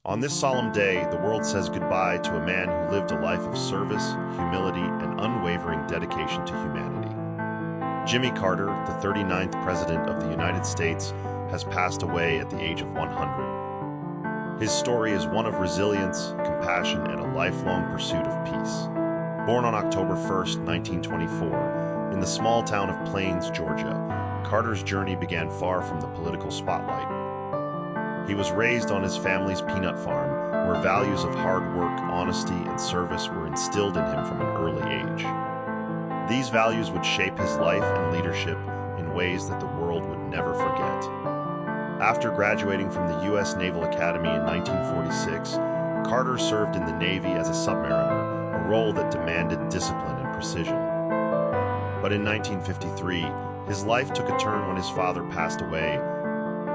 On this solemn day, the world says goodbye to a man who lived a life of service, humility, and unwavering dedication to humanity. Jimmy Carter, the 39th President of the United States, has passed away at the age of 100. His story is one of resilience, compassion, and a lifelong pursuit of peace. Born on October 1st, 1924, in the small town of Plains, Georgia, Carter's journey began far from the political spotlight. He was raised on his family's peanut farm, where values of hard work, honesty, and service were instilled in him from an early age. These values would shape his life and leadership in ways that the world would never forget. After graduating from the U.S. Naval Academy in 1946, Carter served in the Navy as a submariner, a role that demanded discipline and precision. But in 1953, his life took a turn when his father passed away,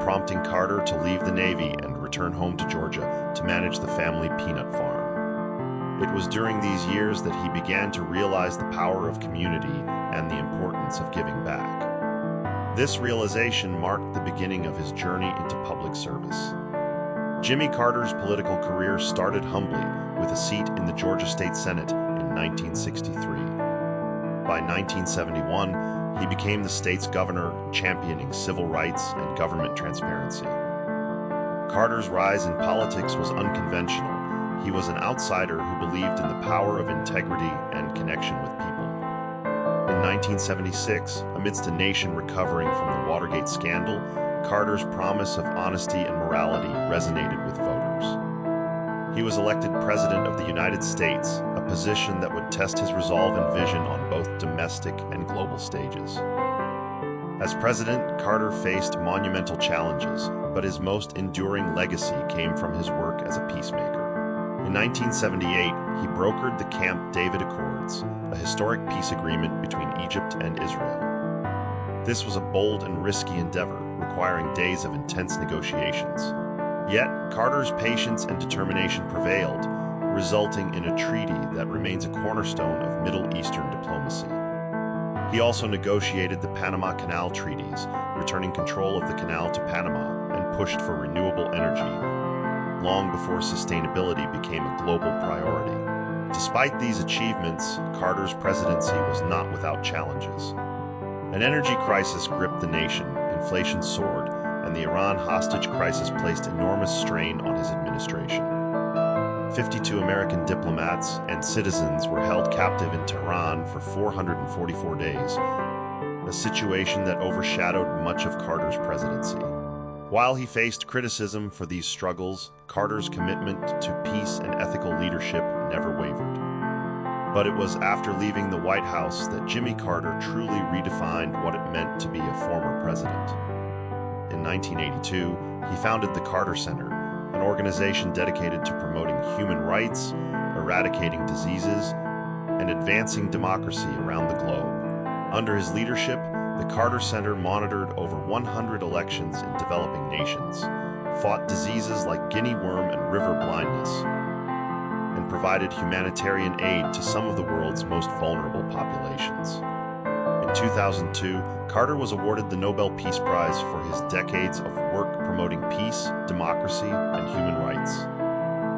prompting Carter to leave the Navy and return home to Georgia to manage the family peanut farm. It was during these years that he began to realize the power of community and the importance of giving back. This realization marked the beginning of his journey into public service. Jimmy Carter's political career started humbly with a seat in the Georgia State Senate in 1963. By 1971, he became the state's governor, championing civil rights and government transparency. Carter's rise in politics was unconventional. He was an outsider who believed in the power of integrity and connection with people. In 1976, amidst a nation recovering from the Watergate scandal, Carter's promise of honesty and morality resonated with voters. He was elected President of the United States, a position that would test his resolve and vision on both domestic and global stages. As president, Carter faced monumental challenges, but his most enduring legacy came from his work as a peacemaker. In 1978, he brokered the Camp David Accords, a historic peace agreement between Egypt and Israel. This was a bold and risky endeavor, requiring days of intense negotiations. Yet, Carter's patience and determination prevailed, resulting in a treaty that remains a cornerstone of Middle Eastern diplomacy. He also negotiated the Panama Canal treaties, returning control of the canal to Panama, and pushed for renewable energy, long before sustainability became a global priority. Despite these achievements, Carter's presidency was not without challenges. An energy crisis gripped the nation, inflation soared, and the Iran hostage crisis placed enormous strain on his administration. 52 American diplomats and citizens were held captive in Tehran for 444 days, a situation that overshadowed much of Carter's presidency. While he faced criticism for these struggles, Carter's commitment to peace and ethical leadership never wavered. But it was after leaving the White House that Jimmy Carter truly redefined what it meant to be a former president. In 1982, he founded the Carter Center, an organization dedicated to promoting human rights, eradicating diseases, and advancing democracy around the globe. Under his leadership, the Carter Center monitored over 100 elections in developing nations, fought diseases like guinea worm and river blindness, and provided humanitarian aid to some of the world's most vulnerable populations. In 2002, Carter was awarded the Nobel Peace Prize for his decades of work promoting peace, democracy, and human rights.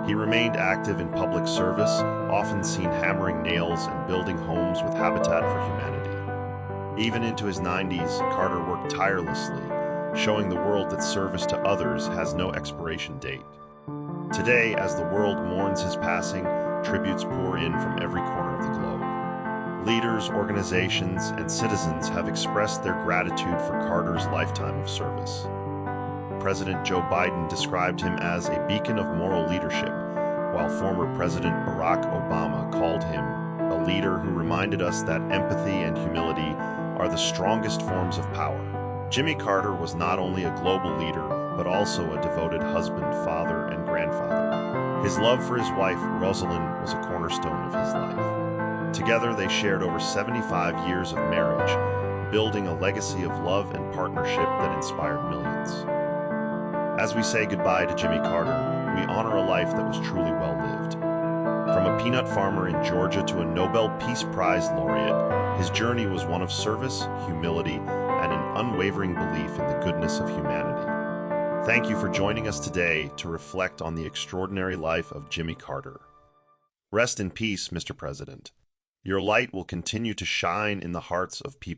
He remained active in public service, often seen hammering nails and building homes with Habitat for Humanity. Even into his 90s, Carter worked tirelessly, showing the world that service to others has no expiration date. Today, as the world mourns his passing, tributes pour in from every corner of the globe. Leaders, organizations, and citizens have expressed their gratitude for Carter's lifetime of service. President Joe Biden described him as a beacon of moral leadership, while former President Barack Obama called him a leader who reminded us that empathy and humility are the strongest forms of power. Jimmy Carter was not only a global leader, but also a devoted husband, father, and grandfather. His love for his wife, Rosalind, was a cornerstone of his life. Together, they shared over 75 years of marriage, building a legacy of love and partnership that inspired millions. As we say goodbye to Jimmy Carter, we honor a life that was truly well-lived. From a peanut farmer in Georgia to a Nobel Peace Prize laureate, his journey was one of service, humility, and an unwavering belief in the goodness of humanity. Thank you for joining us today to reflect on the extraordinary life of Jimmy Carter. Rest in peace, Mr. President. Your light will continue to shine in the hearts of people